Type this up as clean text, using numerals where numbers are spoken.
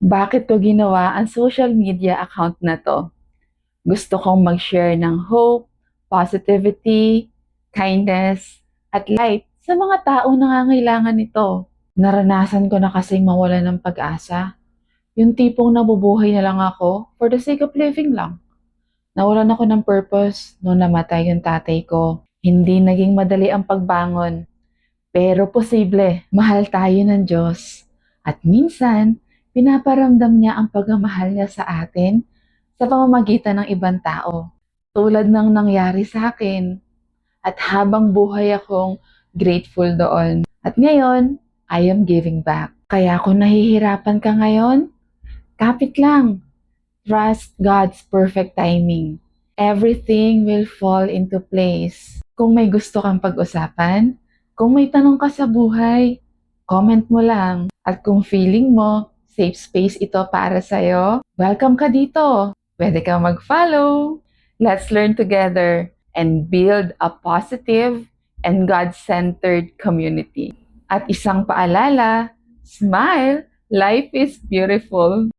Bakit ko ginawa ang social media account na to? Gusto kong mag-share ng hope, positivity, kindness, at light sa mga taong nangangailangan nito. Naranasan ko na kasing mawala ng pag-asa. Yung tipong nabubuhay na lang ako for the sake of living lang. Nawalan ako ng purpose nung namatay yung tatay ko. Hindi naging madali ang pagbangon. Pero posible, mahal tayo ng Diyos. At minsan, pinaparamdam niya ang pagmamahal niya sa atin sa pamamagitan ng ibang tao. Tulad ng nangyari sa akin. At habang buhay akong grateful doon. At ngayon, I am giving back. Kaya kung nahihirapan ka ngayon, kapit lang. Trust God's perfect timing. Everything will fall into place. Kung may gusto kang pag-usapan, kung may tanong ka sa buhay, comment mo lang. At kung feeling mo, safe space ito para sa'yo, welcome ka dito. Pwede kang mag-follow. Let's learn together and build a positive and God-centered community. At isang paalala, smile, life is beautiful.